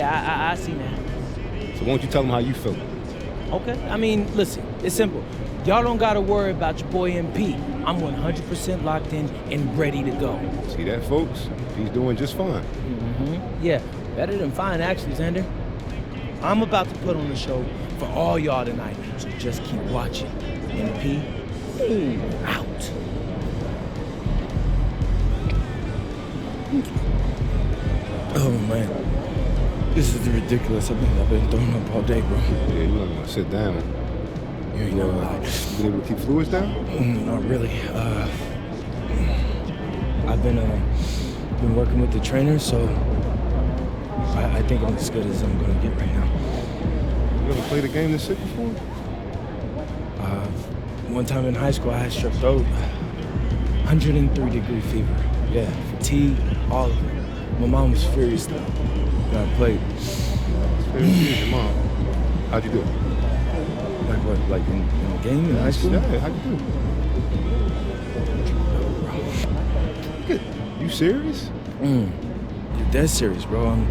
Yeah, I see that. So why don't you tell them how you feel? Okay, I mean, listen, it's simple. Y'all don't gotta worry about your boy MP. I'm 100% locked in and ready to go. See that, folks? He's doing just fine. Yeah, better than fine, actually, Xander. I'm about to put on a show for all y'all tonight, so just keep watching. MP, out. Oh, man. This is ridiculous. I've been throwing up all day, bro. Yeah, you want to sit down. You ain't never lied. You been able to keep fluids down? Not really. I've been working with the trainer, so I think I'm as good as I'm gonna get right now. You ever played a game this sick before? One time in high school, I had strep throat, 103-degree fever. Yeah, fatigue, all of it. My mom was furious though. I played. Your mom. How'd you do? Like what? Like in a game in high school? Yeah, how'd you do? You serious? You're dead serious, bro. I'm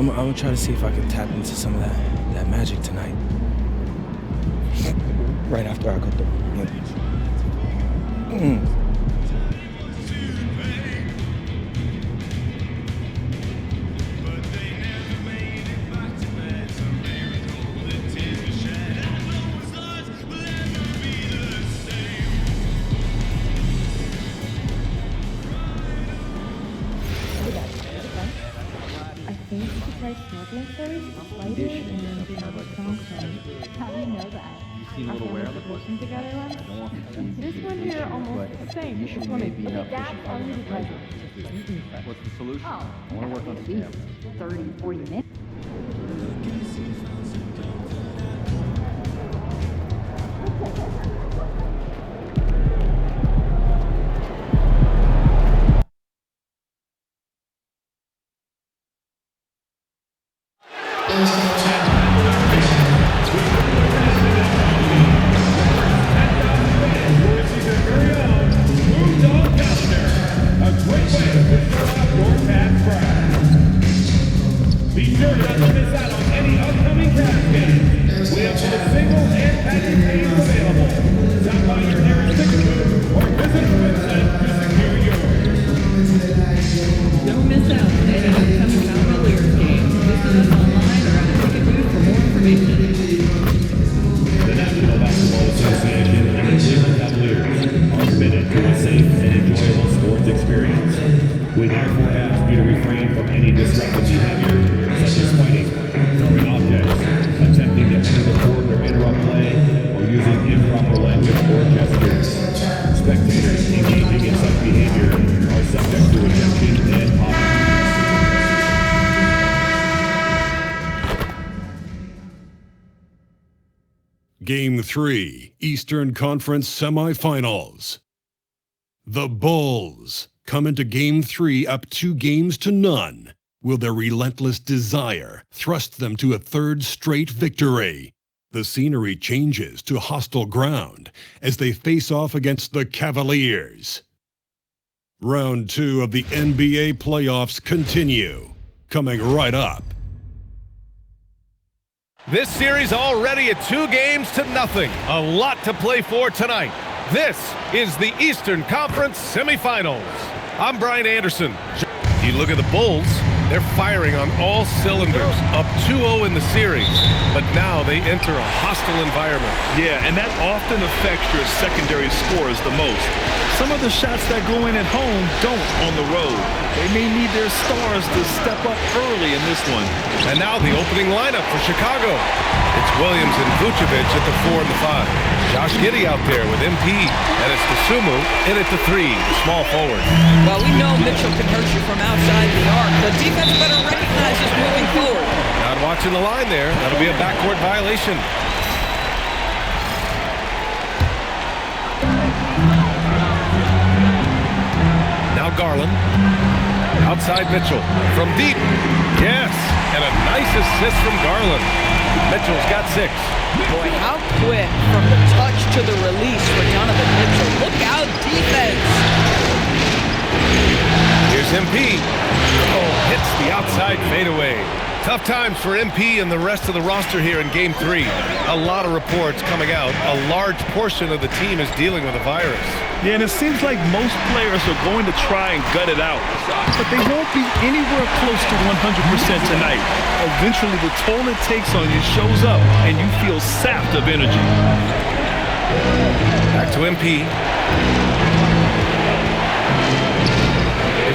gonna try to see if I can tap into some of that magic tonight. Right after I go through. How do you know that? A little aware of the working together once? This one here almost the same. You should maybe That's only because What's the solution? Oh, I want to work on stamina. 30, 40 minutes. Game 3, Eastern Conference Semifinals. The Bulls come into Game 3 up 2-0. Will their relentless desire thrust them to a third straight victory? The scenery changes to hostile ground as they face off against the Cavaliers. Round 2 of the NBA playoffs continue, coming right up. This series already at 2-0. A lot to play for tonight. This is the Eastern Conference Semifinals. I'm Brian Anderson. You look at the Bulls, they're firing on all cylinders, up 2-0 in the series, but now they enter a hostile environment. Yeah, and that often affects your secondary scores the most. Some of the shots that go in at home don't on the road. They may need their stars to step up early in this one. And now the opening lineup for Chicago. It's Williams and Vucevic at the 4 and the 5. Josh Giddey out there with MP, and it's Dosunmu in at the 3, the small forward. Well, we know Mitchell can hurt you from outside the arc. The defense better recognize this moving forward. Not watching the line there. That'll be a backcourt violation. Now Garland. Outside Mitchell. From deep. Yes. And a nice assist from Garland. Mitchell's got 6. Boy, how quick from the touch to the release for Donovan Mitchell. Look out, defense. Here's Here's MP. Oh, hits the outside fadeaway. Tough times for MP and the rest of the roster here in Game 3. A lot of reports coming out. A large portion of the team is dealing with a virus. Yeah, and it seems like most players are going to try and gut it out. But they won't be anywhere close to 100% tonight. Eventually, the toll it takes on you shows up, and you feel sapped of energy. Back to MP.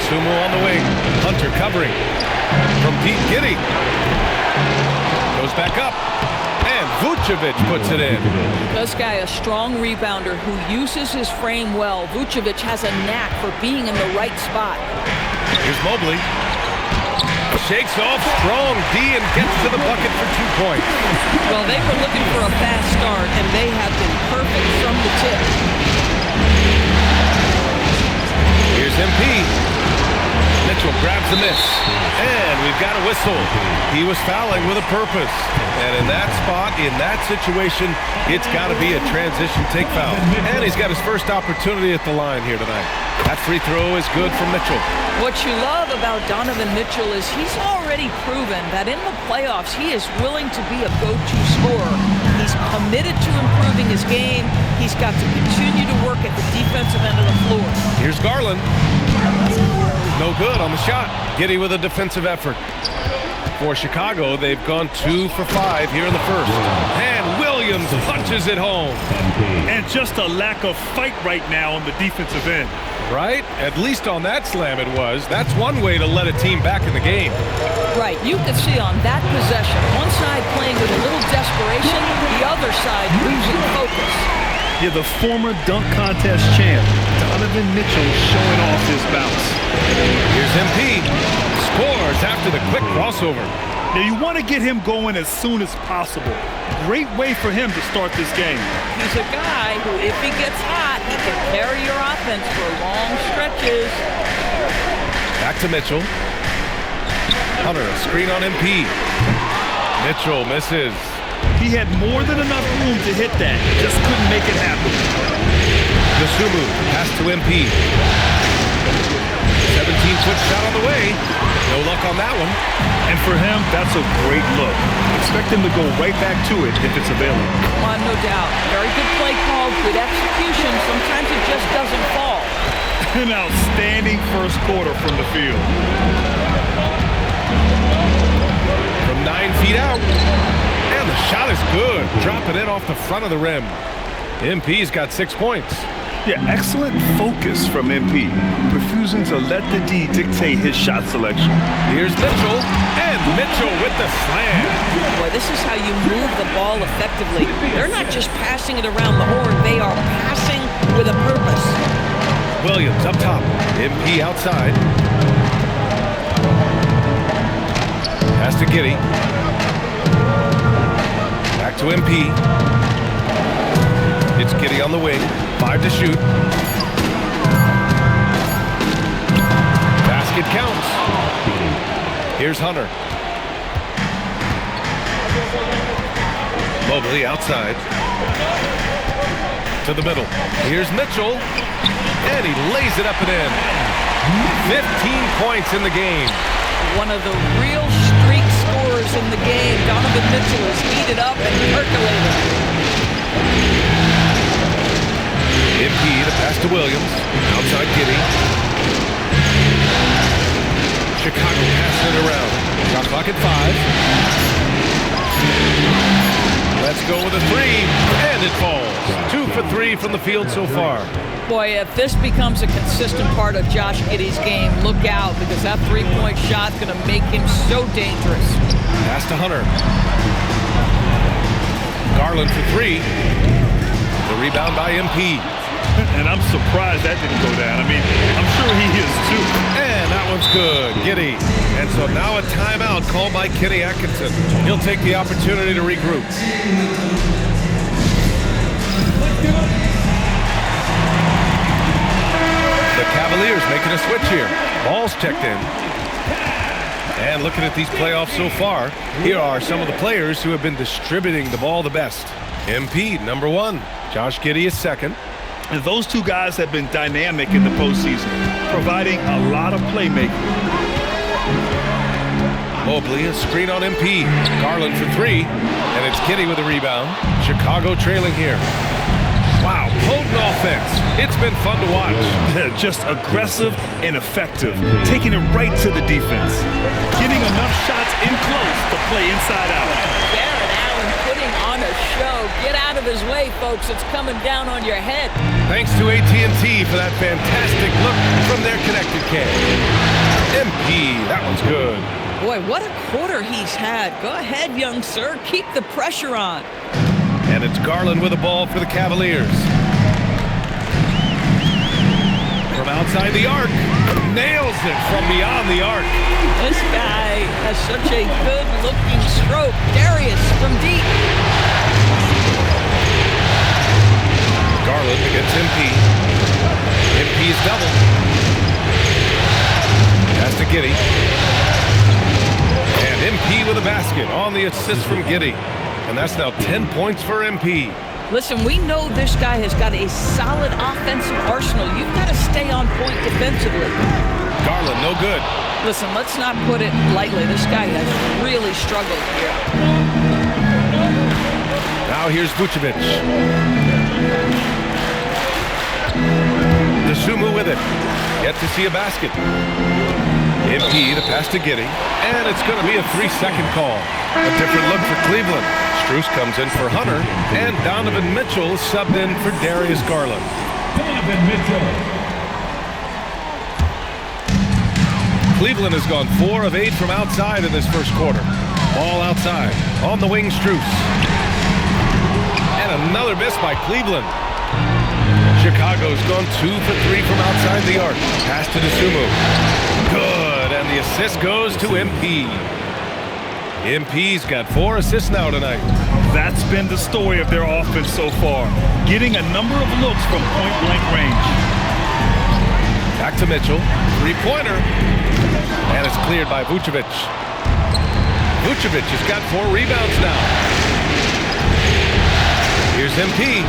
Sumo on the wing. Hunter covering from Pete Giddy. Goes back up. And Vucevic puts it in. This guy, a strong rebounder who uses his frame well. Vucevic has a knack for being in the right spot. Here's Mobley. Shakes off strong D and gets to the bucket for 2 points. Well, they were looking for a fast start, and they have been perfect from the tip. Here's MP. Mitchell grabs the miss, and we've got a whistle. He was fouling with a purpose, and in that spot, in that situation, it's got to be a transition take foul. And he's got his first opportunity at the line here tonight. That free throw is good from Mitchell. What you love about Donovan Mitchell is he's already proven that in the playoffs, he is willing to be a go-to scorer. He's committed to improving his game. He's got to continue to work at the defensive end of the floor. Here's Garland. No good on the shot. Giddy with a defensive effort. For Chicago, they've gone 2 for 5 here in the first. And Williams punches it home. And just a lack of fight right now on the defensive end. Right? At least on that slam it was. That's one way to let a team back in the game. Right. You can see on that possession, one side playing with a little desperation, the other side losing focus. Yeah, the former dunk contest champ, Donovan Mitchell, showing off his bounce. Here's MP. Scores after the quick crossover. Now, you want to get him going as soon as possible. Great way for him to start this game. He's a guy who, if he gets hot, he can carry your offense for long stretches. Back to Mitchell. Hunter, a screen on MP. Mitchell misses. He had more than enough room to hit that. Just couldn't make it happen. Nasumu pass to MP. 17-foot shot on the way. No luck on that one. And for him, that's a great look. Expect him to go right back to it if it's available. No doubt. Very good play call, good execution. Sometimes it just doesn't fall. An outstanding first quarter from the field. From 9 feet out. And the shot is good. Dropping it off the front of the rim. MP's got 6 points. Yeah, excellent focus from MP. Refusing to let the D dictate his shot selection. Here's Mitchell. And Mitchell with the slam. Boy, this is how you move the ball effectively. They're not just passing it around the horn. They are passing with a purpose. Williams up top. MP outside. Pass to Giddy. Back to MP. It's Giddy on the wing. 5 to shoot. Basket counts. Here's Hunter. Mobley outside. To the middle. Here's Mitchell. And he lays it up and in. 15 points in the game. One of the real streak scorers in the game. Donovan Mitchell is heated up and percolating. MP to pass to Williams. Outside Giddy. Chicago passing it around. Shot clock at 5. Let's go with a 3. And it falls. 2 for 3 from the field so far. Boy, if this becomes a consistent part of Josh Giddey's game, look out, because that three-point shot's going to make him so dangerous. Pass to Hunter. Garland for 3. The rebound by MP. And I'm surprised that didn't go down. I mean, I'm sure he is too. And that one's good. Giddy. And so now a timeout called by Kenny Atkinson. He'll take the opportunity to regroup. The Cavaliers making a switch here. Ball's checked in. And looking at these playoffs so far, here are some of the players who have been distributing the ball the best. MP, number 1. Josh Giddey is second. And those two guys have been dynamic in the postseason, providing a lot of playmaking. Mobley, a screen on MP. Garland for three, and it's Giddey with a rebound. Chicago trailing here. Wow, potent offense. It's been fun to watch. Just aggressive and effective, taking it right to the defense. Getting enough shots in close to play inside out. Barrett Allen putting on a show. Get out of his way, folks. It's coming down on your head. Thanks to AT&T for that fantastic look from their connected cam. MP, that one's good. Boy, what a quarter he's had. Go ahead, young sir. Keep the pressure on. And it's Garland with the ball for the Cavaliers. From outside the arc. Nails it from beyond the arc. This guy has such a good-looking stroke. Darius from deep. Garland against MP. MP's double. Pass to Giddey. And MP with a basket on the assist from Giddey. And that's now 10 points for MP. Listen, we know this guy has got a solid offensive arsenal. You've got to stay on point defensively. Garland, no good. Listen, let's not put it lightly. This guy has really struggled here. Now here's Vucevic. DeSumo with it. Yet to see a basket. MP, the pass to Giddey. And it's going to be a 3-second call. A different look for Cleveland. Strus comes in for Hunter. And Donovan Mitchell subbed in for Darius Garland. Donovan Mitchell. Cleveland has gone 4 of 8 from outside in this first quarter. Ball outside. On the wing, Strus. And another miss by Cleveland. Chicago's gone 2 for 3 from outside the arc. Pass to DeSumo. Good, and the assist goes to MP. MP's got 4 assists now tonight. That's been the story of their offense so far, getting a number of looks from point-blank range. Back to Mitchell, three-pointer, and it's cleared by Vucevic. Vucevic has got 4 rebounds now. Here's MP,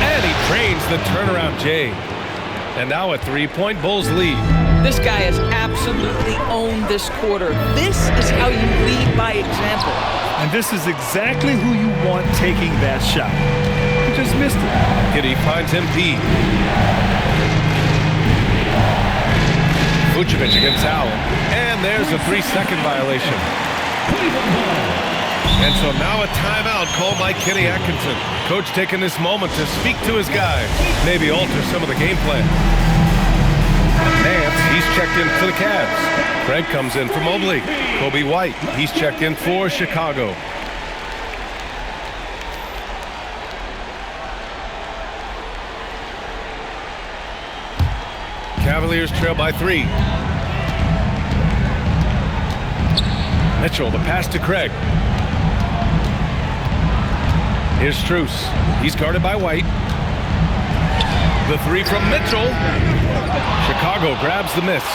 and he trains the turnaround J. And now a 3-point Bulls lead. This guy has absolutely owned this quarter. This is how you lead by example. And this is exactly who you want taking that shot. He just missed it. Giddey finds MP. Vucevic against Allen. And there's a 3-second violation. And so now a timeout called by Kenny Atkinson. Coach taking this moment to speak to his guys, maybe alter some of the game plan. Nance, he's checked in for the Cavs. Craig comes in for Mobley. Kobe White, he's checked in for Chicago. Cavaliers trail by 3. Mitchell, the pass to Craig. Here's Strus. He's guarded by White. The 3 from Mitchell. Chicago grabs the miss.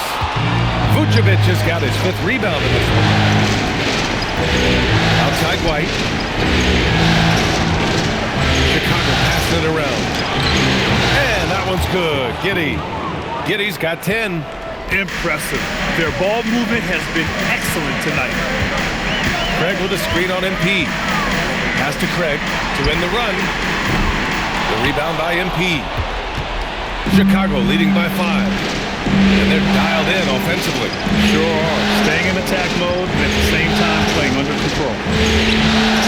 Vucevic has got his 5th rebound in this one. Outside White. Chicago passing it around. And that one's good. Giddey. Giddey's got 10. Impressive. Their ball movement has been excellent tonight. Craig with a screen on MP. Pass to Craig to end the run. The rebound by MP. Chicago leading by 5. And they're dialed in offensively. Sure are. Staying in attack mode and at the same time playing under control.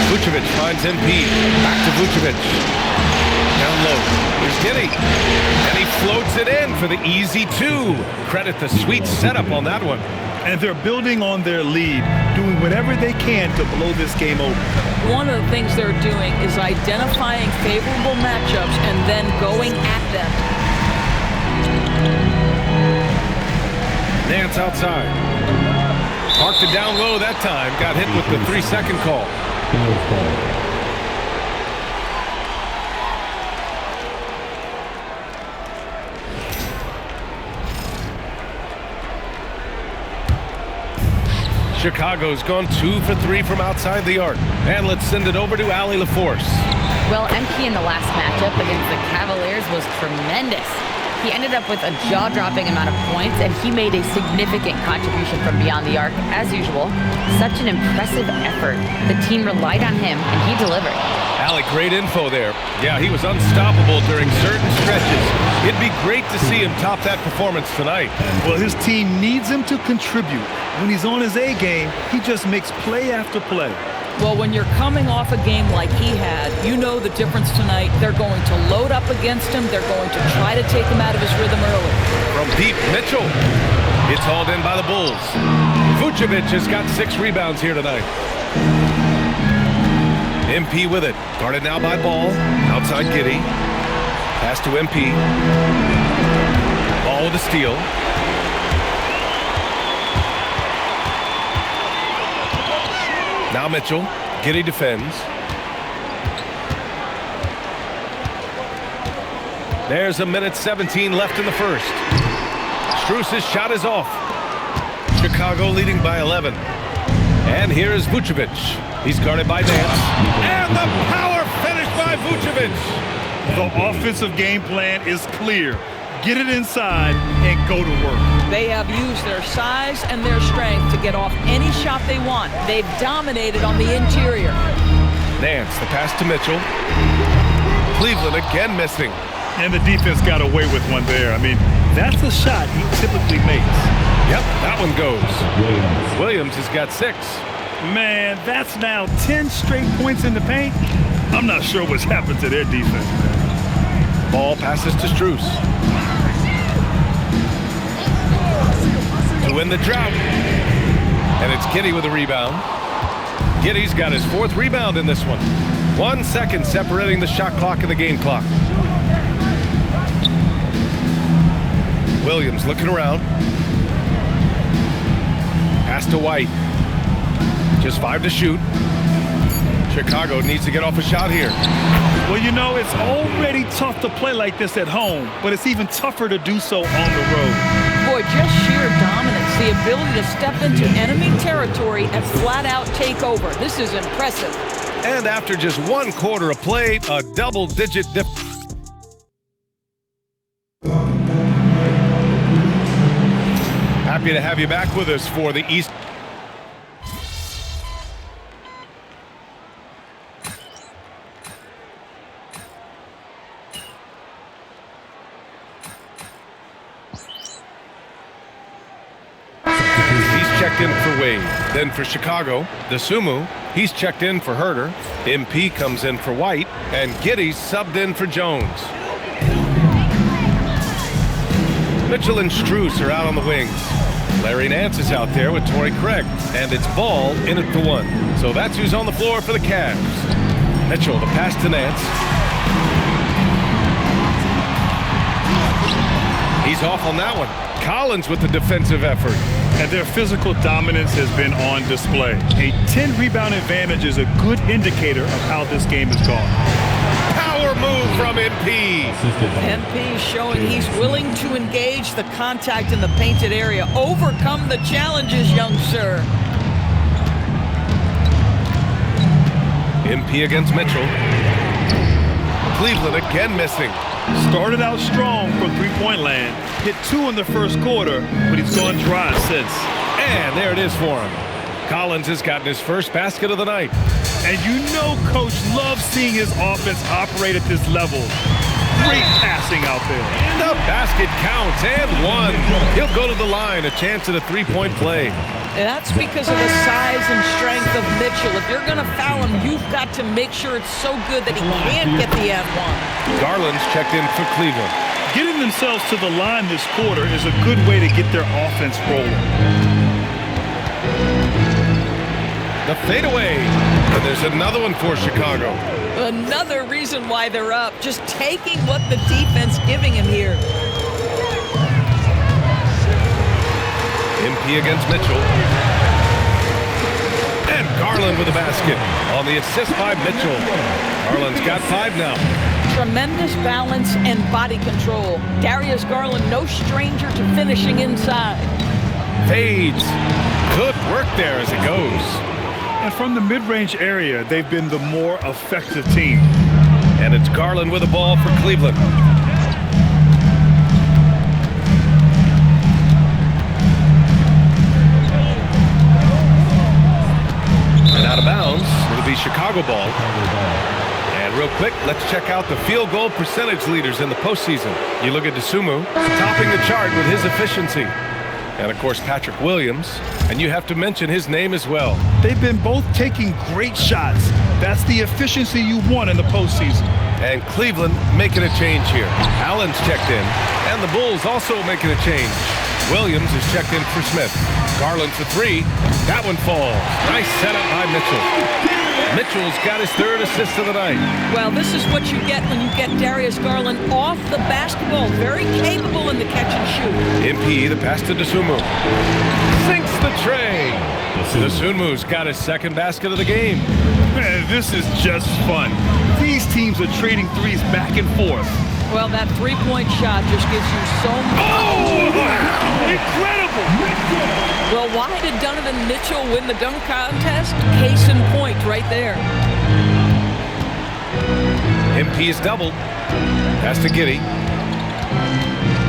Vucevic finds MP. Back to Vucevic. Down low. Here's Giddey. And he floats it in for the easy 2. Credit the sweet setup on that one. And they're building on their lead, doing whatever they can to blow this game open. One of the things they're doing is identifying favorable matchups and then going at them. Nance outside. Parked it down low that time. Got hit with the 3-second call. Chicago's gone 2 for 3 from outside the arc. And let's send it over to Allie LaForce. Well, MP in the last matchup against the Cavaliers was tremendous. He ended up with a jaw-dropping amount of points, and he made a significant contribution from beyond the arc, as usual. Such an impressive effort. The team relied on him, and he delivered. Alec, great info there. Yeah, he was unstoppable during certain stretches. It'd be great to see him top that performance tonight. Well, his team needs him to contribute. When he's on his A game, he just makes play after play. Well, when you're coming off a game like he had, you know the difference tonight. They're going to load up against him. They're going to try to take him out of his rhythm early. From deep, Mitchell. It's hauled in by the Bulls. Vucevic has got 6 rebounds here tonight. MP with it. Guarded now by Ball. Outside Giddey. Pass to MP. Ball with a steal. Now Mitchell. Giddey defends. There's a minute 17 left in the first. Strus's shot is off. Chicago leading by 11. And here is Vucevic. He's guarded by Nance. And the power finish by Vucevic. The offensive game plan is clear. Get it inside and go to work. They have used their size and their strength to get off any shot they want. They've dominated on the interior. Nance, the pass to Mitchell. Cleveland again missing. And the defense got away with one there. I mean, that's a shot he typically makes. Yep, that one goes. Williams has got 6. Man, that's now 10 straight points in the paint. I'm not sure what's happened to their defense. Ball passes to Strus. To win the drought. And it's Giddey with a rebound. Giddey's got his 4th rebound in this one. 1 second separating the shot clock and the game clock. Williams looking around. Pass to White. Just 5 to shoot. Chicago needs to get off a shot here. Well, you know, it's already tough to play like this at home, but it's even tougher to do so on the road. Boy, just sheer dominance, the ability to step into enemy territory and flat out take over. This is impressive. And after just 1 quarter of play, a double-digit dip. Happy to have you back with us for the East. Checked in for Wade. Then for Chicago, the Sumu, he's checked in for Herder. MP comes in for White, and Giddey's subbed in for Jones. Mitchell and Strus are out on the wings. Larry Nance is out there with Torrey Craig, and it's Ball in it for 1. So that's who's on the floor for the Cavs. Mitchell, the pass to Nance. He's off on that one. Collins with the defensive effort. And their physical dominance has been on display. A 10-rebound advantage is a good indicator of how this game has gone. Power move from MP. MP showing he's willing to engage the contact in the painted area. Overcome the challenges, young sir. MP against Mitchell. Cleveland again missing. Started out strong from three-point land. Hit 2 in the first quarter, but he's gone dry since. And there it is for him. Collins has gotten his first basket of the night. And you know Coach loves seeing his offense operate at this level. Great passing out there. The basket counts, and 1. He'll go to the line, a chance at a 3-point play. That's because of the size and strength of Mitchell. If you're going to foul him, you've got to make sure it's so good that he can't get the F1. Garland's checked in for Cleveland. Getting themselves to the line this quarter is a good way to get their offense rolling. The fadeaway. And there's another one for Chicago. Another reason why they're up. Just taking what the defense giving him here. MP against Mitchell. And Garland with a basket on the assist by Mitchell. Garland's got 5 now. Tremendous balance and body control. Darius Garland, no stranger to finishing inside. Fades. Good work there as it goes. And from the mid-range area, they've been the more effective team. And it's Garland with the ball for Cleveland. And out of bounds, it'll be Chicago ball. And real quick, let's check out the field goal percentage leaders in the postseason. You look at Dosunmu, topping the chart with his efficiency. And, of course, Patrick Williams. And you have to mention his name as well. They've been both taking great shots. That's the efficiency you want in the postseason. And Cleveland making a change here. Allen's checked in. And the Bulls also making a change. Williams is checked in for Smith. Garland for three. That one falls. Nice setup by Mitchell. Mitchell's got his third assist of the night. Well, this is what you get when you get Darius Garland off the basketball. Very capable in the catch and shoot. MP, the pass to Dosunmu. Sinks the tray. Dosunmu's got his second basket of the game. Man, this is just fun. These teams are trading threes back and forth. Well, that three-point shot just gives you so much. Oh, incredible! Well, why did Donovan Mitchell win the dunk contest? Case in point right there. MP is doubled. Pass to Giddey.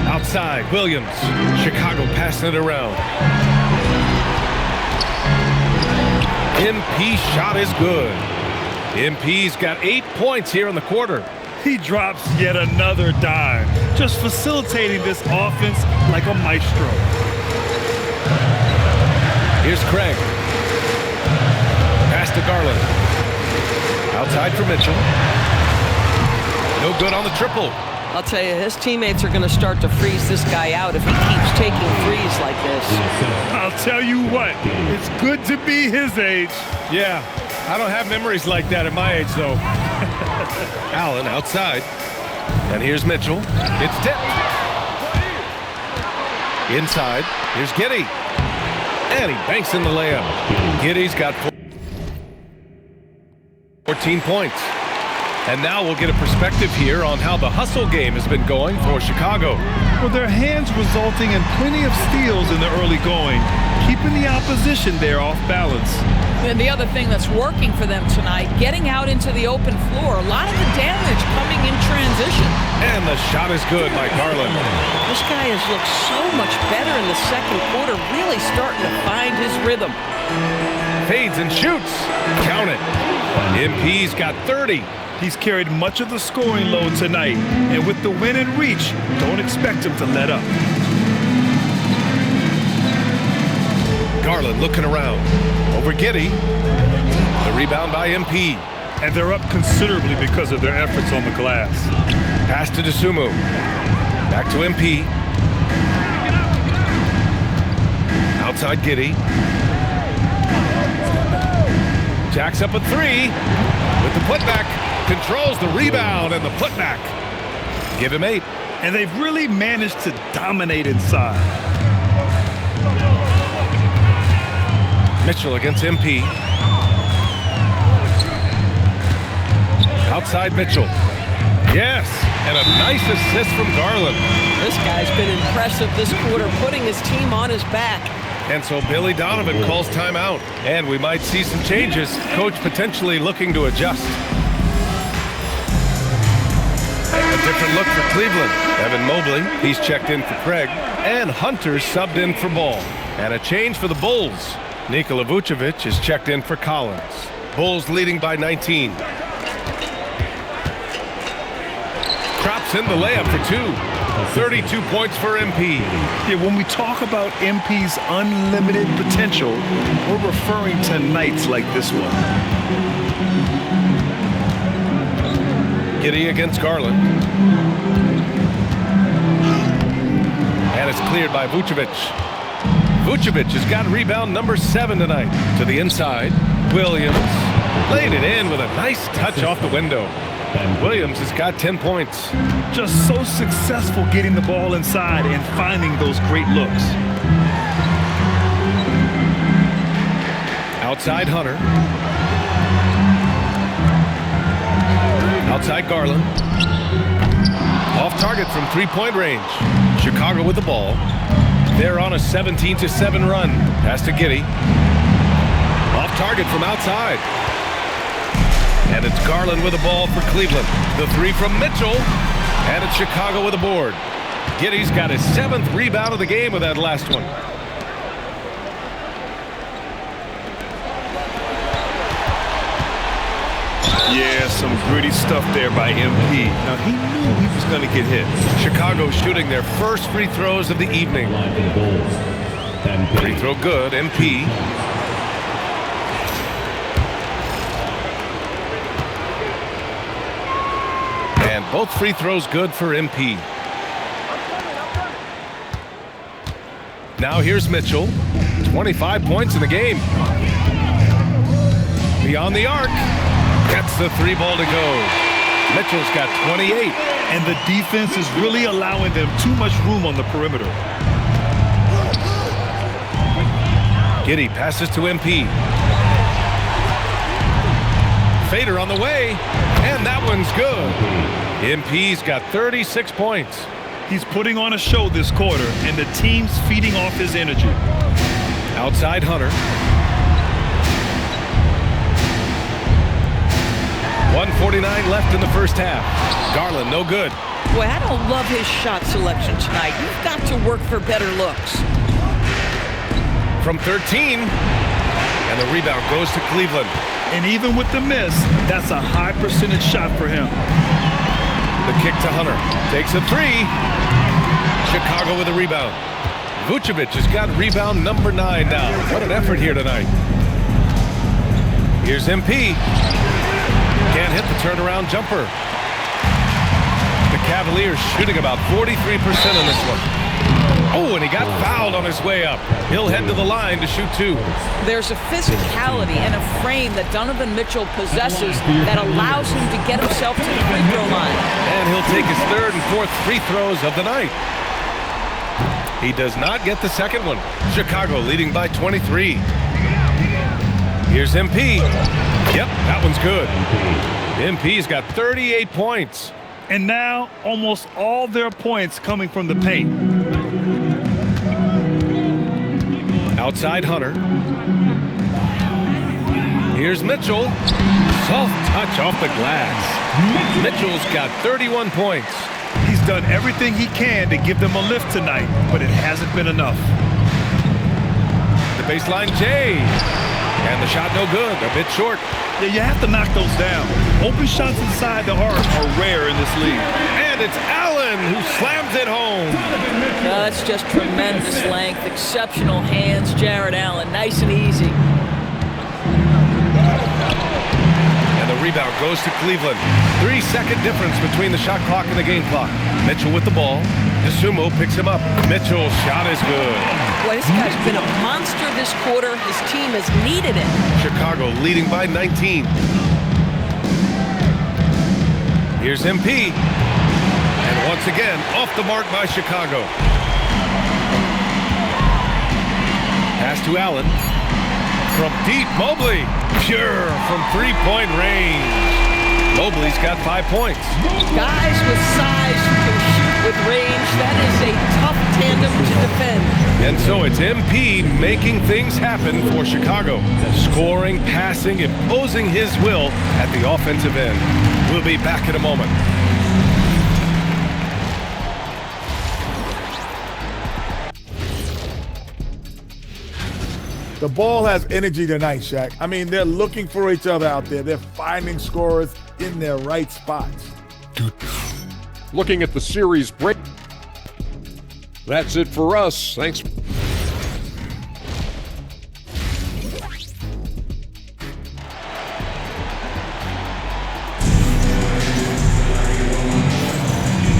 Outside, Williams. Chicago passing it around. MP shot is good. MP's got 8 points here in the quarter. He drops yet another dime, just facilitating this offense like a maestro. Here's Craig. Pass to Garland. Outside for Mitchell. No good on the triple. I'll tell you, his teammates are going to start to freeze this guy out if he keeps taking threes like this. I'll tell you what, it's good to be his age. Yeah, I don't have memories like that at my age, though. Allen outside. And here's Mitchell. It's tipped. Inside. Here's Giddey. And he banks in the layup. Giddey's got 14 points. And now we'll get a perspective here on how the hustle game has been going for Chicago. Well, their hands resulting in plenty of steals in the early going, keeping the opposition there off balance. And the other thing that's working for them tonight, getting out into the open floor. A lot of the damage coming in transition. And the shot is good by Garland. This guy has looked so much better in the second quarter, really starting to find his rhythm. Fades and shoots. Count it. MP's got 30. He's carried much of the scoring load tonight, and with the win and reach, don't expect him to let up. Garland looking around. Over Giddey. The rebound by MP. And they're up considerably because of their efforts on the glass. Pass to Dosunmu. Back to MP. Outside Giddey. Jacks up a three with the putback. Controls the rebound and the putback. Give him 8. And they've really managed to dominate inside. Mitchell against MP. Outside Mitchell. Yes, and a nice assist from Garland. This guy's been impressive this quarter, putting his team on his back. And so Billy Donovan calls timeout. And we might see some changes. Coach potentially looking to adjust. A different look for Cleveland. Evan Mobley, he's checked in for Craig. And Hunter's subbed in for Ball. And a change for the Bulls. Nikola Vucevic is checked in for Collins. Bulls leading by 19. Drops in the layup for 2. 32 points for MP. Yeah, when we talk about MP's unlimited potential, we're referring to nights like this one. Giddey against Garland. And it's cleared by Vucevic. Vucevic has got rebound number 7 tonight. To the inside. Williams laid it in with a nice touch off the window. And Williams has got 10 points. Just so successful getting the ball inside and finding those great looks. Outside Hunter. Outside Garland. Off target from three-point range. Chicago with the ball. They're on a 17-7 run. Pass to Giddey. Off target from outside. And it's Garland with the ball for Cleveland. The three from Mitchell. And it's Chicago with the board. Giddey's got his 7th rebound of the game with that last one. Yeah, some gritty stuff there by MP. Now, he knew he was going to get hit. Chicago shooting their first free throws of the evening. Free throw good, MP. And both free throws good for MP. Now here's Mitchell. 25 points in the game. Beyond the arc. Gets the 3 ball to go. Mitchell's got 28. And the defense is really allowing them too much room on the perimeter. Giddey passes to MP. Fader on the way. And that one's good. MP's got 36 points. He's putting on a show this quarter, and the team's feeding off his energy. Outside Hunter. 1:49 left in the first half. Garland, no good. Boy, I don't love his shot selection tonight. You've got to work for better looks. From 13. And the rebound goes to Cleveland. And even with the miss, that's a high percentage shot for him. The kick to Hunter. Takes a 3. Chicago with a rebound. Vucevic has got rebound number 9 now. What an effort here tonight. Here's MP. Can't hit the turnaround jumper. The Cavaliers shooting about 43% on this one. Oh, and he got fouled on his way up. He'll head to the line to shoot 2. There's a physicality and a frame that Donovan Mitchell possesses that allows him to get himself to the free throw line. And he'll take his 3rd and 4th free throws of the night. He does not get the second one. Chicago leading by 23. Here's MP. Yep, that one's good. MP's got 38 points. And now, almost all their points coming from the paint. Outside Hunter. Here's Mitchell. Soft touch off the glass. Mitchell's got 31 points. He's done everything he can to give them a lift tonight, but it hasn't been enough. The baseline J. And the shot no good, a bit short. Yeah, you have to knock those down. Open shots inside the arc are rare in this league. And it's Allen who slams it home. That's just tremendous length, exceptional hands, Jared Allen, nice and easy. And the rebound goes to Cleveland. 3-second difference between the shot clock and the game clock. Mitchell with the ball. DeSumo picks him up. Mitchell's shot is good. Boy, this guy's been a monster this quarter. His team has needed it. Chicago leading by 19. Here's MP. And once again, off the mark by Chicago. Pass to Allen. From deep, Mobley. Pure from 3-point range. Mobley's got 5 points. Guys with size who can shoot with range, that is a tough tandem to defend. And so it's MP making things happen for Chicago. Scoring, passing, imposing his will at the offensive end. We'll be back in a moment. The ball has energy tonight, Shaq. I mean, they're looking for each other out there. They're finding scorers in their right spots. Looking at the series break. That's it for us. Thanks.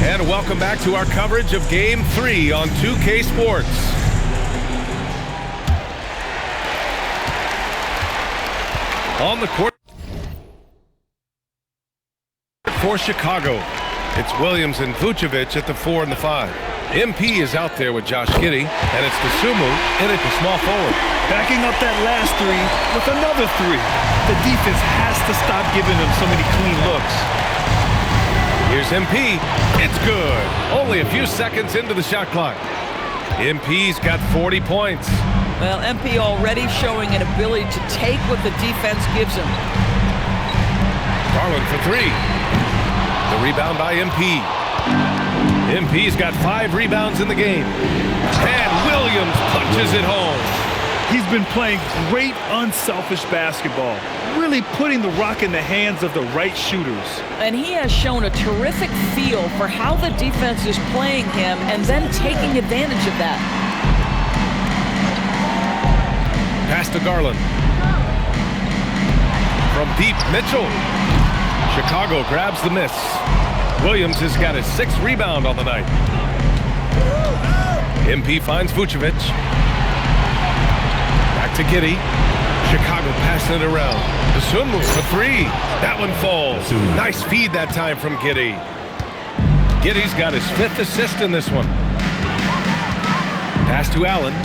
And welcome back to our coverage of Game 3 on 2K Sports. On the court for Chicago, it's Williams and Vucevic at the 4 and the 5. MP is out there with Josh Giddey, and it's DeSumo in at the small forward. Backing up that last 3 with another 3. The defense has to stop giving them so many clean looks. Here's MP. It's good. Only a few seconds into the shot clock. MP's got 40 points. Well, MP already showing an ability to take what the defense gives him. Garland for three. The rebound by MP. MP's got 5 rebounds in the game. And Williams punches it home. He's been playing great unselfish basketball, really putting the rock in the hands of the right shooters. And he has shown a terrific feel for how the defense is playing him and then taking advantage of that. Pass to Garland. From deep, Mitchell. Chicago grabs the miss. Williams has got his 6th rebound on the night. MP finds Vucevic. Back to Giddey. Chicago passing it around. Dosunmu for 3. That one falls. Nice feed that time from Giddey. Giddey's got his 5th assist in this one. Pass to Allen.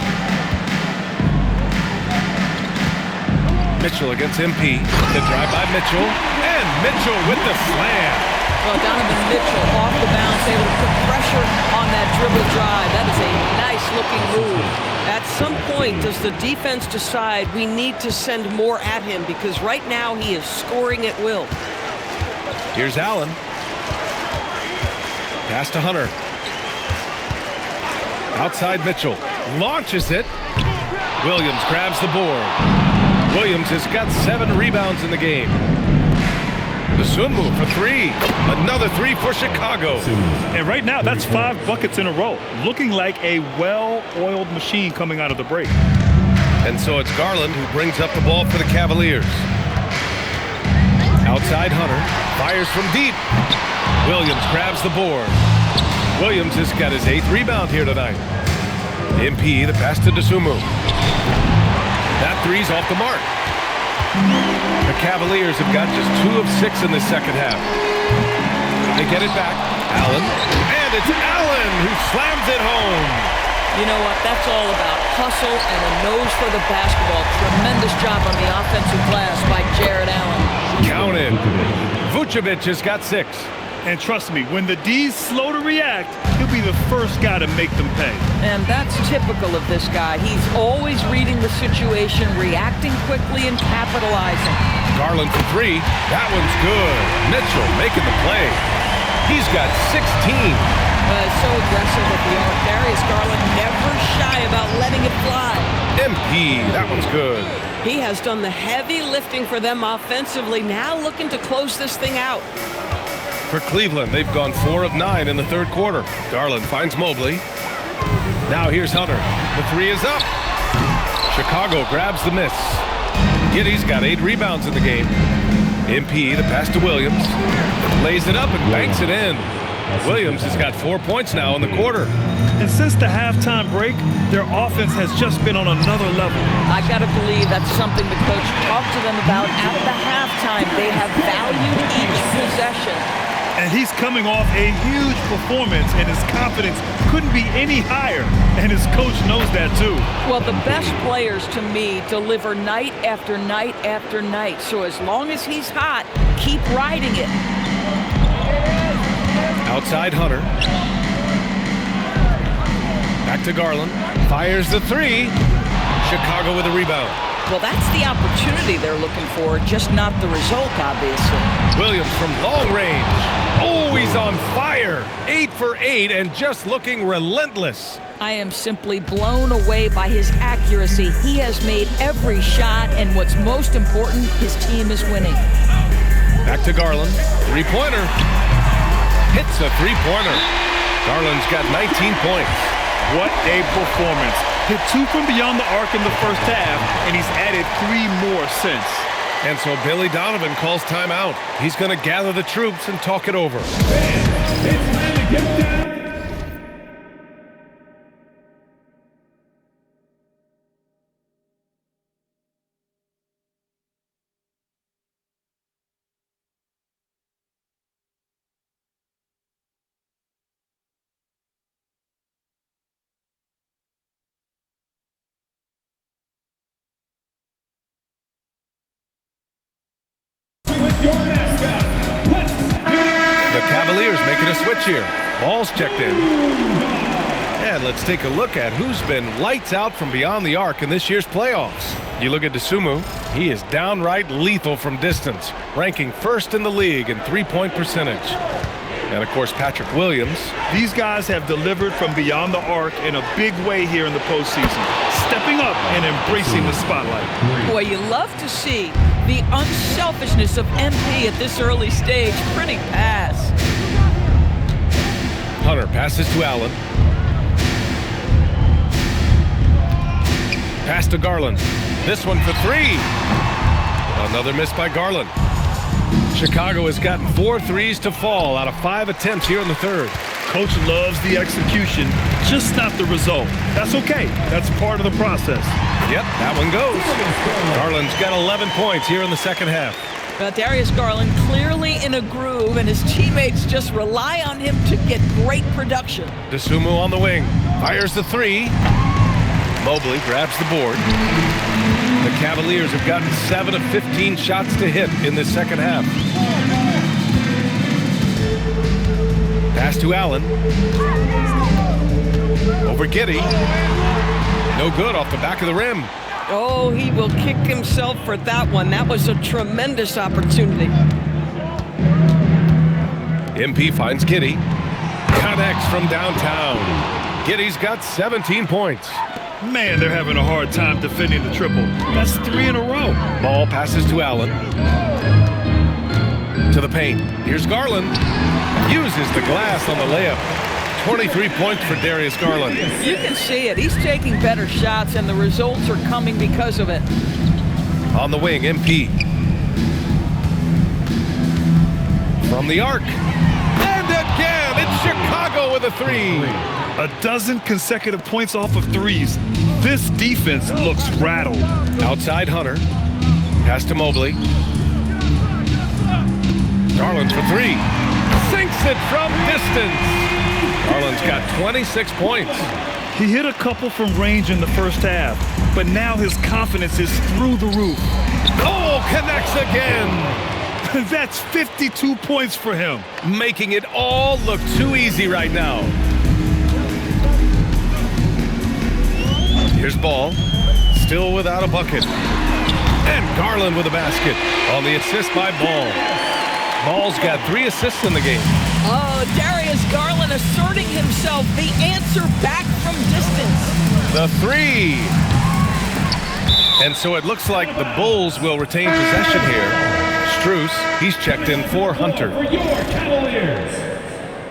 Mitchell against MP. The drive by Mitchell. And Mitchell with the slam. Well, Donovan Mitchell off the bounce, able to put pressure on that dribble drive. That is a nice-looking move. At some point, does the defense decide we need to send more at him? Because right now he is scoring at will. Here's Allen. Pass to Hunter. Outside Mitchell. Launches it. Williams grabs the board. Williams has got 7 rebounds in the game. Dosunmu for 3. Another 3 for Chicago. And right now, that's 5 buckets in a row. Looking like a well-oiled machine coming out of the break. And so it's Garland who brings up the ball for the Cavaliers. Outside Hunter. Fires from deep. Williams grabs the board. Williams has got his 8th rebound here tonight. MP, the pass to Dosunmu. That 3's off the mark. The Cavaliers have got just 2 of 6 in the second half. They get it back. Allen. And it's Allen who slams it home. You know what? That's all about hustle and a nose for the basketball. Tremendous job on the offensive glass by Jared Allen. Count it. Vucevic has got 6. And trust me, when the D's slow to react, he'll be the first guy to make them pay. And that's typical of this guy. He's always reading the situation, reacting quickly, and capitalizing. Garland for 3. That one's good. Mitchell making the play. He's got 16. So aggressive with the arc. Darius Garland never shy about letting it fly. MP, that one's good. He has done the heavy lifting for them offensively, now looking to close this thing out. For Cleveland, they've gone 4 of 9 in the third quarter. Garland finds Mobley. Now here's Hunter. The 3 is up. Chicago grabs the miss. Giddey's got 8 rebounds in the game. MP, the pass to Williams. Lays it up and banks it in. Williams has got 4 points now in the quarter. And since the halftime break, their offense has just been on another level. I got to believe that's something the coach talked to them about at the halftime. They have valued each possession. And he's coming off a huge performance, and his confidence couldn't be any higher. And his coach knows that, too. Well, the best players, to me, deliver night after night after night. So as long as he's hot, keep riding it. Outside Hunter. Back to Garland. Fires the 3. Chicago with a rebound. Well, that's the opportunity they're looking for, just not the result, obviously. Williams from long range. Oh, he's on fire. 8 for 8 and just looking relentless. I am simply blown away by his accuracy. He has made every shot, and what's most important, his team is winning. Back to Garland. 3-pointer. Hits a 3-pointer. Garland's got 19 points. What a performance. Hit 2 from beyond the arc in the first half, and he's added 3 more since. And so Billy Donovan calls timeout. He's going to gather the troops and talk it over. It's time to get down. The Cavaliers making a switch here. Ball's checked in. And let's take a look at who's been lights out from beyond the arc in this year's playoffs. You look at Desumo, he is downright lethal from distance, ranking first in the league in three-point percentage. And of course, Patrick Williams. These guys have delivered from beyond the arc in a big way here in the postseason, stepping up and embracing the spotlight. Boy, you love to see the unselfishness of MP at this early stage. Pretty pass. Hunter passes to Allen. Pass to Garland. This one for three. Another miss by Garland. Chicago has gotten 4 threes to fall out of 5 attempts here in the third. Coach loves the execution, just not the result. That's okay. That's part of the process. Yep, that one goes. Garland's got 11 points here in the second half. Darius Garland clearly in a groove, and his teammates just rely on him to get great production. Desumo on the wing. Fires the three. Mobley grabs the board. The Cavaliers have gotten 7 of 15 shots to hit in this second half. Pass to Allen. Over Giddey. No good off the back of the rim. Oh, he will kick himself for that one. That was a tremendous opportunity. MP finds Giddey. Connects from downtown. Giddey's got 17 points. Man, they're having a hard time defending the triple. That's 3 in a row. Ball passes to Allen. To the paint. Here's Garland. Uses the glass on the layup. 23 points for Darius Garland. You can see it. He's taking better shots, and the results are coming because of it. On the wing, MP. From the arc. And again, it's Chicago with a three. A dozen consecutive points off of threes. This defense looks rattled. Outside Hunter. Pass to Mobley. Garland for three. Sinks it from distance. Garland's got 26 points. He hit a couple from range in the first half, but now his confidence is through the roof. Oh, connects again. That's 52 points for him. Making it all look too easy right now. Here's Ball, still without a bucket. And Garland with a basket on the assist by Ball. Ball's got 3 assists in the game. Oh, Darius Garland asserting himself, the answer back from distance. The three. And so it looks like the Bulls will retain possession here. Strus, he's checked in for Hunter. For your Cavaliers,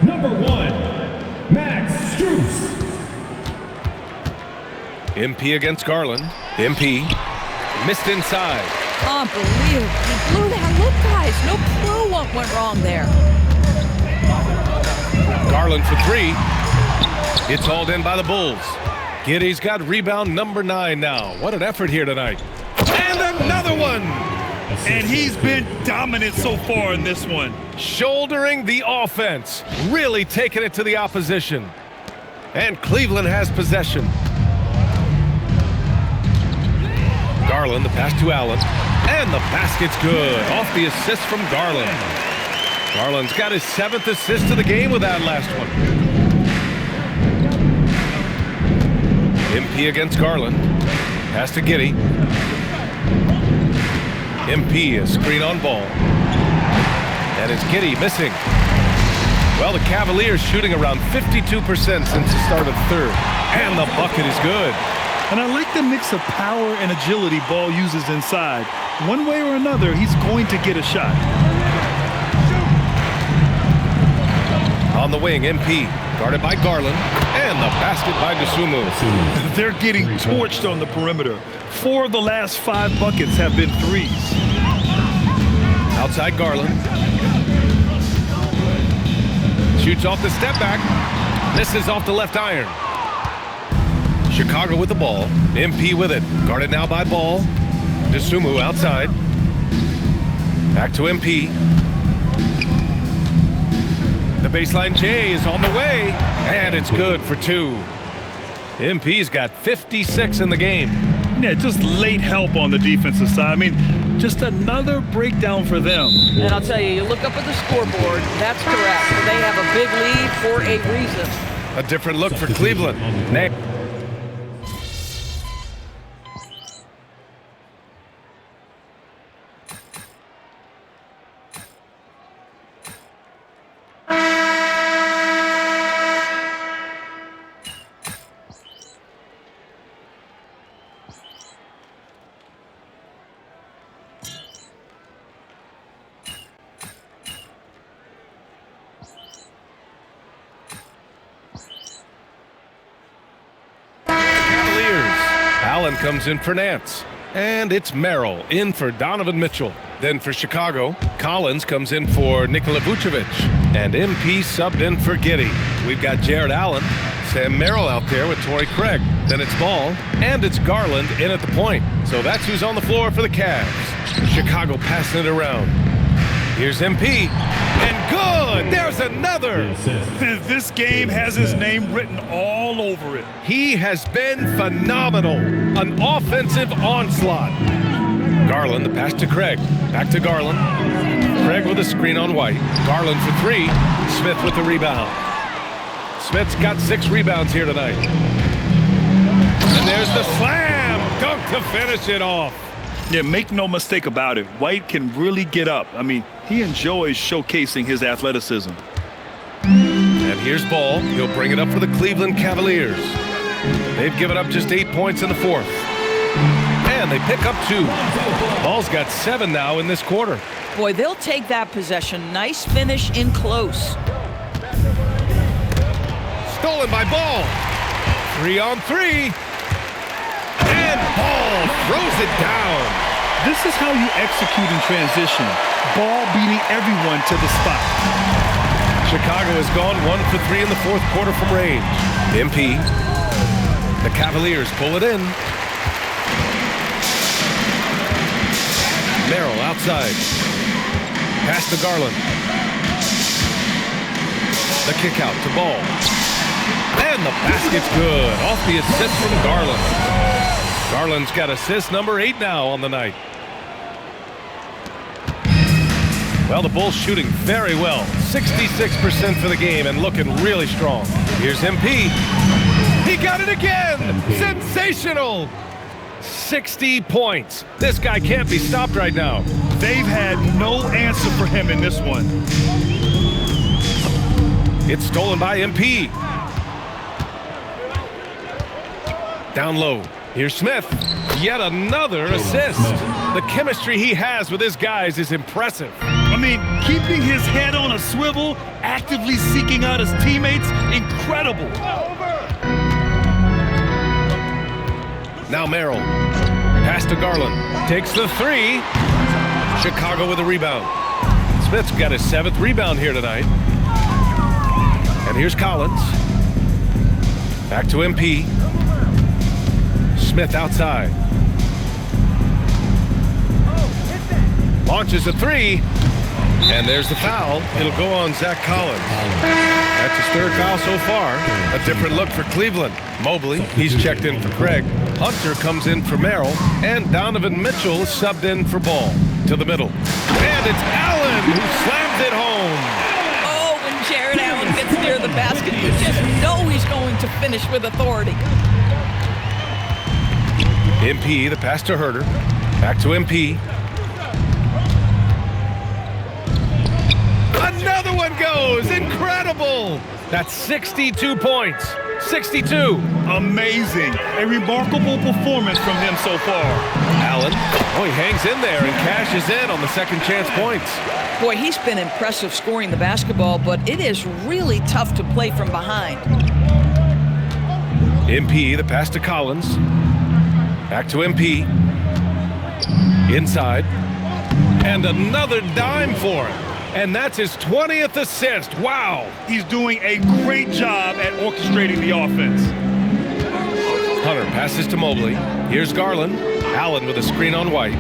number 1, Max Strus. MP against Garland. MP missed inside. Unbelievable. He blew that. Look, guys, no clue what went wrong there. Garland for three. It's hauled in by the Bulls. Giddey's got rebound number 9 now. What an effort here tonight. And another one. And he's been dominant so far in this one. Shouldering the offense. Really taking it to the opposition. And Cleveland has possession. Garland, the pass to Allen. And the basket's good. Off the assist from Garland. Garland's got his 7th assist of the game with that last one. MP against Garland. Pass to Giddey. MP a screen on Ball. And it's Giddey missing. Well, the Cavaliers shooting around 52% since the start of the third. And the bucket is good. And I like the mix of power and agility Ball uses inside. One way or another, he's going to get a shot. On the wing, MP, guarded by Garland, and the basket by Desumo. They're getting torched on the perimeter. 4 of the last 5 buckets have been threes. Outside Garland. Shoots off the step back. Misses off the left iron. Chicago with the ball. MP with it. Guarded now by Ball. Desumo outside. Back to MP. The baseline J is on the way, and it's good for 2. MP's got 56 in the game. Yeah, just late help on the defensive side. I mean, just another breakdown for them. And I'll tell you, you look up at the scoreboard, that's correct. They have a big lead for a reason. A different look for Cleveland. Allen comes in for Nance. And it's Merrill in for Donovan Mitchell. Then for Chicago, Collins comes in for Nikola Vucevic. And MP subbed in for Giddey. We've got Jared Allen, Sam Merrill out there with Torrey Craig. Then it's Ball, and it's Garland in at the point. So that's who's on the floor for the Cavs. Chicago passing it around. Here's MP, and good! There's another! This game has his name written all over it. He has been phenomenal. An offensive onslaught. Garland, the pass to Craig. Back to Garland. Craig with a screen on White. Garland for three. Smith with the rebound. Smith's got 6 rebounds here tonight. And there's the slam dunk to finish it off. Yeah, make no mistake about it. White can really get up. I mean, he enjoys showcasing his athleticism. And here's Ball. He'll bring it up for the Cleveland Cavaliers. They've given up just 8 points in the fourth. And they pick up 2. Ball's got 7 now in this quarter. Boy, they'll take that possession. Nice finish in close. Stolen by Ball. 3-on-3. And Ball throws it down. This is how you execute in transition. Ball beating everyone to the spot. Chicago has gone 1 for 3 in the fourth quarter from range. MP. The Cavaliers pull it in. Merrill outside. Pass to Garland. The kick out to Ball. And the basket's good. Off the assist from Garland. Garland's got assist number 8 now on the night. Well, the Bulls shooting very well. 66% for the game and looking really strong. Here's MP. He got it again. Sensational. 60 points. This guy can't be stopped right now. They've had no answer for him in this one. It's stolen by MP. Down low. Here's Smith. Yet another assist. The chemistry he has with his guys is impressive. I mean, keeping his head on a swivel, actively seeking out his teammates, incredible. Now Merrill. Pass to Garland. Takes the 3. Chicago with a rebound. Smith's got his 7th rebound here tonight. And here's Collins. Back to MP. Smith outside. Launches a 3. And there's the foul. It'll go on Zach Collins. That's his 3rd foul so far. A different look for Cleveland. Mobley, he's checked in for Craig. Hunter comes in for Merrill. And Donovan Mitchell is subbed in for Ball. To the middle. And it's Allen who slams it home. Oh, when Jared Allen gets near the basket, you just know he's going to finish with authority. MP, the pass to Herder. Back to MP. Another one goes! Incredible! That's 62 points. 62. Amazing. A remarkable performance from him so far. Allen, oh, he hangs in there and cashes in on the second chance points. Boy, he's been impressive scoring the basketball, but it is really tough to play from behind. MP, the pass to Collins. Back to MP. Inside. And another dime for him. And that's his 20th assist. Wow. He's doing a great job at orchestrating the offense. Hunter passes to Mobley. Here's Garland. Allen with a screen on White.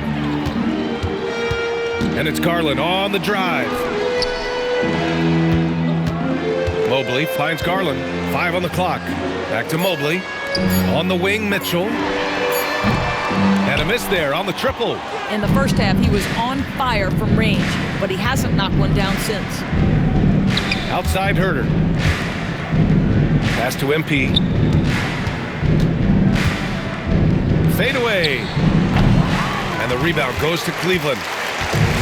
And it's Garland on the drive. Mobley finds Garland. 5 on the clock. Back to Mobley. On the wing, Mitchell. And a miss there on the triple. In the first half, he was on fire from range, but he hasn't knocked one down since. Outside Herder. Pass to MP. Fade away. And the rebound goes to Cleveland.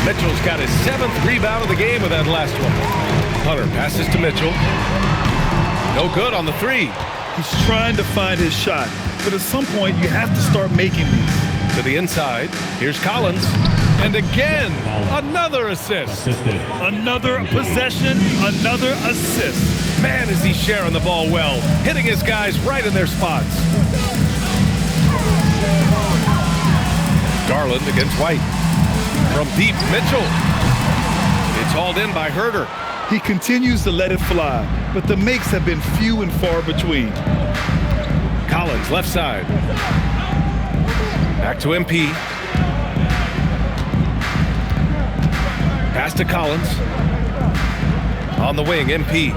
Mitchell's got his 7th rebound of the game with that last one. Hunter passes to Mitchell. No good on the 3. He's trying to find his shot, but at some point you have to start making these. To the inside, here's Collins. And again, another assist. Another possession, another assist. Man, is he sharing the ball well, hitting his guys right in their spots. Garland against White. From deep, Mitchell. It's hauled in by Herder. He continues to let it fly, but the makes have been few and far between. Collins, left side. Back to MP. Pass to Collins. On the wing, MP.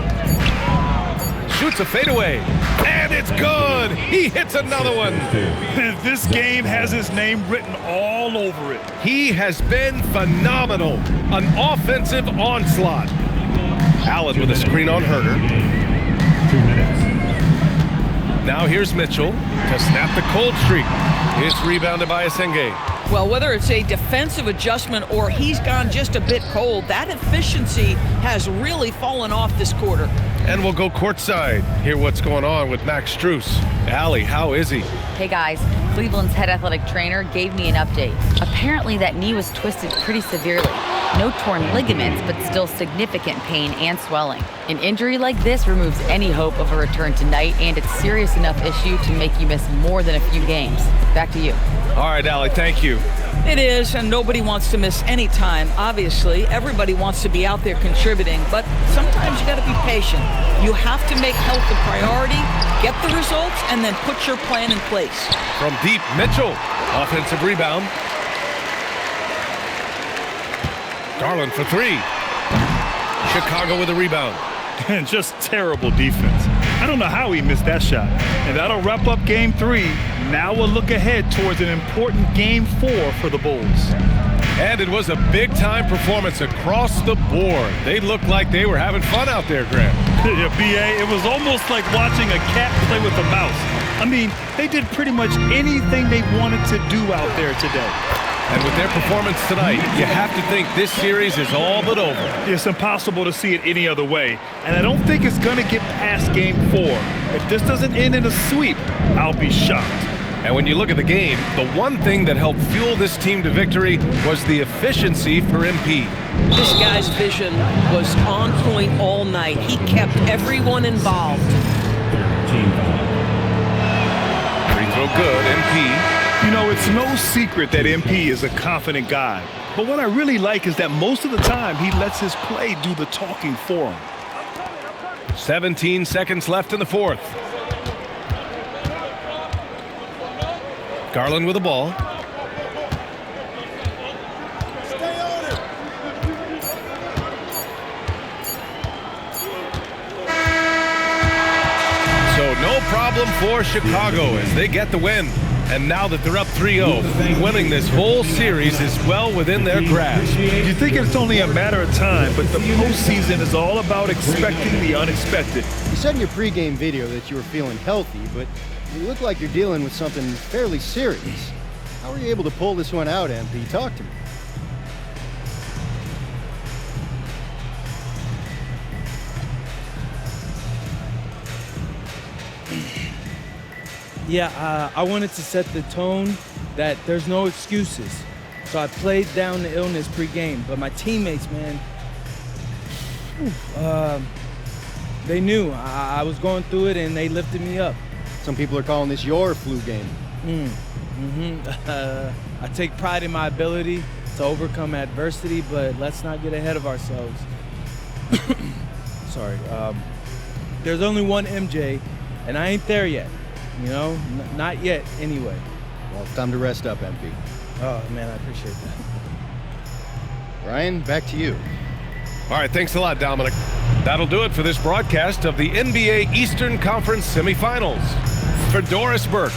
Shoots a fadeaway. And it's good! He hits another one. This game has his name written all over it. He has been phenomenal. An offensive onslaught. Allen with a screen on Herder. 2 minutes. Now here's Mitchell to snap the cold streak. It's rebounded by Asenge. Well, whether it's a defensive adjustment or he's gone just a bit cold, that efficiency has really fallen off this quarter. And we'll go courtside. Hear what's going on with Max Strus. Allie, how is he? Hey guys, Cleveland's head athletic trainer gave me an update. Apparently that knee was twisted pretty severely. No torn ligaments, but still significant pain and swelling. An injury like this removes any hope of a return tonight, and it's serious enough issue to make you miss more than a few games. Back to you. All right, Allie, thank you. It is, and nobody wants to miss any time. Obviously, everybody wants to be out there contributing, but sometimes you got to be patient. You have to make health a priority, get the results, and then put your plan in place. From deep, Mitchell. Offensive rebound. Garland for three. Chicago with a rebound. And just terrible defense. I don't know how he missed that shot. And that'll wrap up game 3. Now we'll look ahead towards an important game 4 for the Bulls. And it was a big-time performance across the board. They looked like they were having fun out there, Graham. Yeah, B.A., it was almost like watching a cat play with a mouse. I mean, they did pretty much anything they wanted to do out there today. And with their performance tonight, you have to think this series is all but over. It's impossible to see it any other way. And I don't think it's going to get past game 4. If this doesn't end in a sweep, I'll be shocked. And when you look at the game, the one thing that helped fuel this team to victory was the efficiency for MP. This guy's vision was on point all night. He kept everyone involved. Free throw good, MP. You know, it's no secret that MP is a confident guy. But what I really like is that most of the time he lets his play do the talking for him. 17 seconds left in the fourth. Garland with the ball. Stay on it. So no problem for Chicago as they get the win. And now that they're up 3-0, winning this whole series is well within their grasp. You think it's only a matter of time, but the postseason is all about expecting the unexpected. You said in your pregame video that you were feeling healthy, but you look like you're dealing with something fairly serious. How were you able to pull this one out, MP? Talk to me. Yeah, I wanted to set the tone that there's no excuses. So I played down the illness pre-game, but my teammates, man, they knew I was going through it and they lifted me up. Some people are calling this your flu game. I take pride in my ability to overcome adversity, but let's not get ahead of ourselves. Sorry. There's only one MJ, and I ain't there yet. You know, not yet anyway. Well, it's time to rest up, MP. Oh, man, I appreciate that. Ryan, back to you. All right, thanks a lot, Dominic. That'll do it for this broadcast of the NBA Eastern Conference semifinals. For Doris Burke.